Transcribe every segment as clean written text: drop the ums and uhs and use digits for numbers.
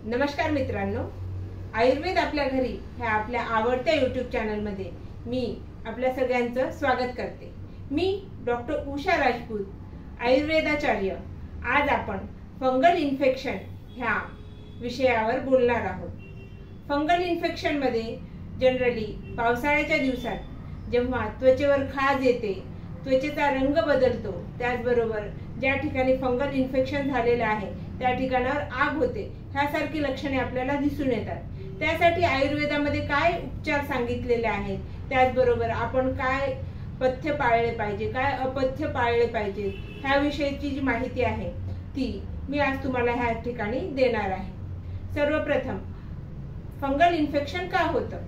नमस्कार मित्रांनो, आयुर्वेद आपल्या घरी ह्या आपल्या आवडत्या यूट्यूब चॅनलमध्ये मी आपल्या सगळ्यांचं स्वागत करते। मी डॉक्टर उषा राजपूत, आयुर्वेदाचार्य। आज आपण फंगल इन्फेक्शन ह्या विषयावर बोलणार आहोत। फंगल इन्फेक्शन मध्ये जनरली पावसाळ्याच्या दिवसात जेव्हा त्वचेवर खाज येते, त्वचेचा रंग बदलतो, त्याचबरोबर ज्या ठिकाणी फंगल इन्फेक्शन झालेले आहे त्या ठिकाणावर आग होते, ह्यासारखी लक्षणे आपल्याला दिसून येतात। त्यासाठी आयुर्वेदामध्ये काय उपचार सांगितलेले आहेत, त्याचबरोबर आपण काय पथ्य पाळले पाहिजे, काय अपथ्य पाळले पाहिजे, ह्या विषयीची जी माहिती आहे ती मी आज तुम्हाला ह्या ठिकाणी देणार आहे। सर्वप्रथम फंगल इन्फेक्शन का होतं?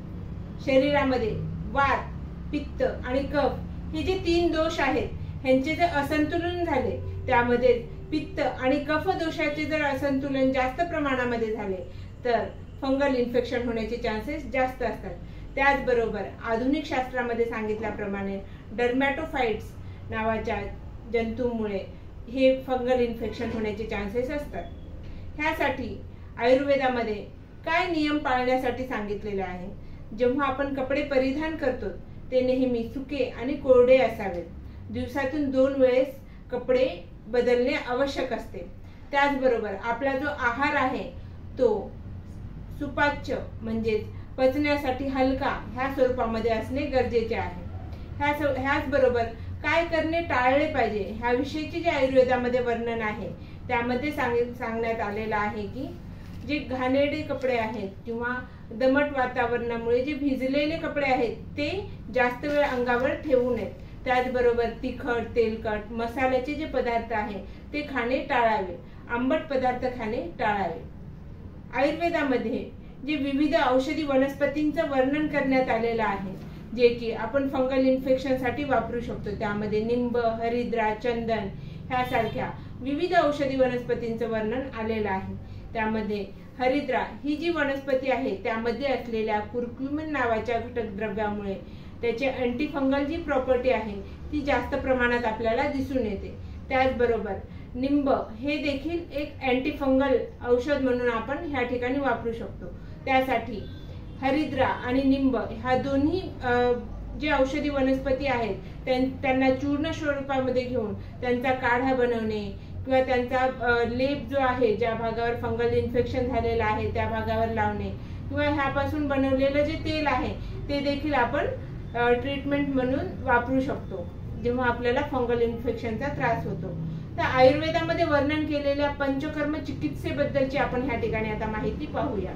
शरीरामध्ये वात, पित्त आणि कफ हे जे तीन दोष आहेत, ह्यांचे जर असंतुलन झाले, त्यामध्ये पित्त आणि कफ दोषाचे जर असंतुलन जास्त प्रमाणामध्ये झाले तर फंगल इन्फेक्शन होण्याचे चान्सेस जास्त असतात। त्याचबरोबर आधुनिक शास्त्रामध्ये सांगितल्याप्रमाणे डर्मॅटोफाइट्स नावाच्या जंतूमुळे हे फंगल इन्फेक्शन होण्याचे चान्सेस असतात। ह्यासाठी आयुर्वेदामध्ये काय नियम पाळण्यासाठी सांगितलेले आहे? जेव्हा आपण कपडे परिधान करतो ते नेहमी सुके आणि कोरडे असावेत। दिवसातून 2 वेळेस कपडे बदलणे आवश्यक असते। त्याचबरोबर आपला जो आहार आहे तो सुपाच्य म्हणजे पचण्यासाठी हलका ह्या स्वरूपामध्ये असणे गरजेचे आहे। ह्याचबरोबर काय करणे टाळले पाहिजे ह्या विषयीचे जे आयुर्वेदामध्ये वर्णन आहे त्यामध्ये सांगण्यात आलेलं आहे की जे घाणेरडे कपडे आहेत किंवा दमट वातावरणामुळे जे भिजलेले कपडे आहेत ते जास्त वेळ अंगावर ठेवू नयेत। त्याचबरोबर तिखट, तेलकट, मसाल्याचे जे पदार्थ आहेत ते खाणे टाळावे, आंबट पदार्थ खाणे टाळावे। आयुर्वेदामध्ये जे विविध औषधी वनस्पतींचं वर्णन करण्यात आलेलं आहे जे की आपण फंगल इन्फेक्शन साठी वापरू शकतो, त्यामध्ये निंब, हरिद्रा, चंदन ह्यासारख्या विविध औषधी वनस्पतींचं वर्णन आलेलं आहे। त्यामध्ये हरिद्रा ही जी वनस्पती आहे त्यामध्ये असलेल्या कुर्क्युमिन नावाच्या घटक द्रव्यामुळे त्याचे अँटी फंगल जी प्रॉपर्टी आहे ती जास्त प्रमाणात आपल्याला दिसून येते। त्याचबरोबर निंब हे देखील एक अँटी फंगल औषध म्हणून आपण ह्या ठिकाणी वापरू शकतो। त्यासाठी हरिद्रा आणि निंब ह्या दोन्ही जे औषधी वनस्पती आहेत त्यांना चूर्ण स्वरूपामध्ये घेऊन त्यांचा काढा बनवणे किंवा त्यांचा लेप जो आहे ज्या भागावर फंगल इन्फेक्शन झालेलं आहे त्या भागावर लावणे किंवा ह्यापासून बनवलेलं जे तेल आहे ते देखील आपण ट्रीटमेंट म्हणून वापरू शकतो जेव्हा आपल्याला फंगल इन्फेक्शनचा त्रास होतो। तर आयुर्वेदामध्ये वर्णन केलेल्या पंचकर्म चिकित्सेबद्दलची आपण ह्या ठिकाणी आता माहिती पाहूया।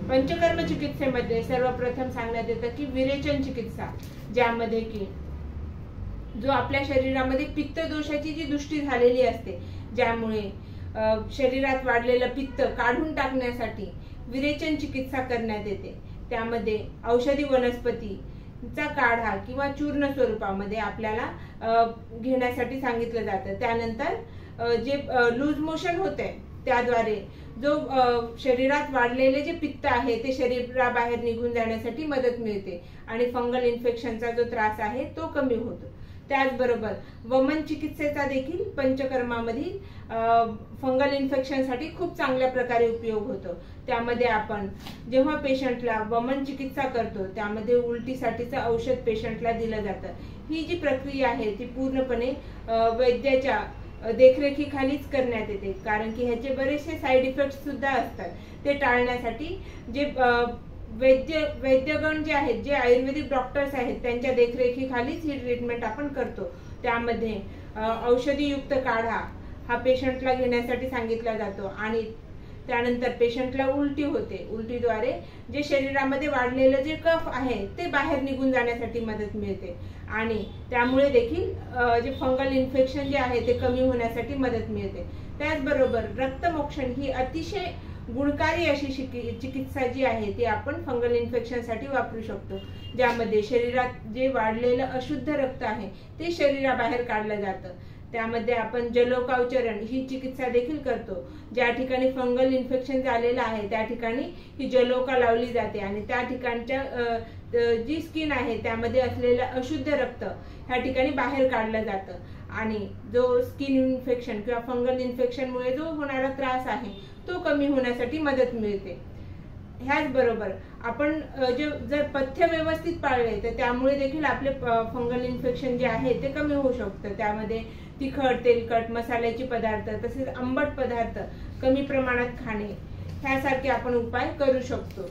पंचकर्म चिकित्सेमध्ये सर्वप्रथम सांगण्यात येतं की विरेचन चिकित्सा, ज्यामध्ये की जो आपल्या शरीरामध्ये पित्त दोषाची जी दृष्टी झालेली असते, ज्यामुळे शरीरात वाढलेलं पित्त काढून टाकण्यासाठी विरेचन चिकित्सा करण्यात येते। त्यामध्ये औषधी वनस्पतीचा काढा किंवा चूर्ण स्वरूपामध्ये आपल्याला घेण्यासाठी सांगितलं जातं। त्यानंतर जे लूज मोशन होते त्याद्वारे जो शरीरात वाढलेले जे पित्त आहे ते शरीराबाहेर निघून जाण्यासाठी मदत मिळते आणि फंगल इन्फेक्शनचा जो त्रास आहे तो कमी होतो। त्याचबरोबर वमन चिकित्सेचा देखील पंचकर्मामधील फंगल इन्फेक्शन साठी खूप चांगल्या प्रकारे उपयोग होतो। त्यामध्ये आपण जेव्हा पेशंटला वमन चिकित्सा करतो त्यामध्ये उलटीसाठीचं औषध पेशंटला दिलं जातं। ही जी प्रक्रिया आहे ती पूर्णपणे वैद्याच्या देखरेखीखालीच करण्यात येते, कारण की ह्याचे बरेचसे साइड इफेक्ट्स सुद्धा असतात। ते टाळण्यासाठी जे वैद्यगण जे आहेत, जे आयुर्वेदिक डॉक्टर्स आहेत त्यांच्या देखरेखीखालीच ही ट्रीटमेंट आपण करतो। त्यामध्ये औषधीयुक्त काढा हा पेशंटला घेण्यासाठी सांगितला जातो आणि त्यानंतर पेशंटला उलटी होते, उलटीद्वारे जे शरीरामध्ये वाढलेलं जे कफ आहे ते बाहेर निघून जाण्यासाठी मदत मिळते आणि त्यामुळे देखील जे फंगल इन्फेक्शन जे आहे ते कमी होण्यासाठी मदत मिळते। त्याचबरोबर रक्तमोक्षण ही अतिशय गुणकारी अशी चिकित्सा जी आहे ती आपण फंगल इन्फेक्शन साठी वापरू शकतो, ज्यामध्ये शरीरात जे वाढलेलं अशुद्ध रक्त आहे ते शरीराबाहेर काढलं जातं। त्यामध्ये आपण जलोकावचरण ही चिकित्सा देखील करतो। ज्या ठिकाणी फंगल इन्फेक्शन झालेलं आहे त्या ठिकाणी ही जलोका लावली जाते आणि त्या ठिकाणच्या जी स्किन आहे त्यामध्ये असलेलं अशुद्ध रक्त ह्या ठिकाणी बाहेर काढलं जातं आणि जो स्किन इन्फेक्शन किंवा फंगल इन्फेक्शन मुळे जो होणारा त्रास आहे तो कमी होण्यासाठी मदत मिळते। ह्याचबरोबर आपण जर पथ्य व्यवस्थित पाळले तर त्यामुळे देखील आपले फंगल इन्फेक्शन जे आहे ते कमी होऊ शकतं। त्यामध्ये तिखट, तेलकट, मसाल्याचे पदार्थ तसेच आंबट पदार्थ कमी प्रमाणात खाणे ह्यासारखे आपण उपाय करू शकतो।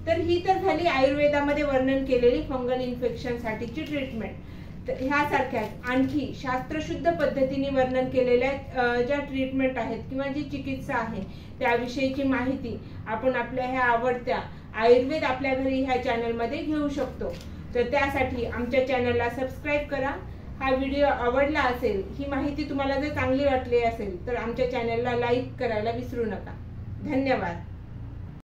तर ही तर झाली आयुर्वेदामध्ये वर्णन केलेली फंगल इन्फेक्शन साठीची ट्रीटमेंट। ह्यासारख्याच आणखी शास्त्रशुद्ध पद्धतीने वर्णन केलेल्या ज्या ट्रीटमेंट आहेत किंवा जी चिकित्सा आहे त्याविषयीची माहिती आपण आपल्या ह्या आवडत्या आयुर्वेद आपल्या घरी ह्या चॅनलमध्ये घेऊ शकतो। तर त्यासाठी आमच्या चॅनलला सबस्क्राईब करा। हा व्हिडिओ आवडला असेल, ही माहिती तुम्हाला जर चांगली वाटली असेल तर आमच्या चॅनलला लाईक करायला विसरू नका। धन्यवाद।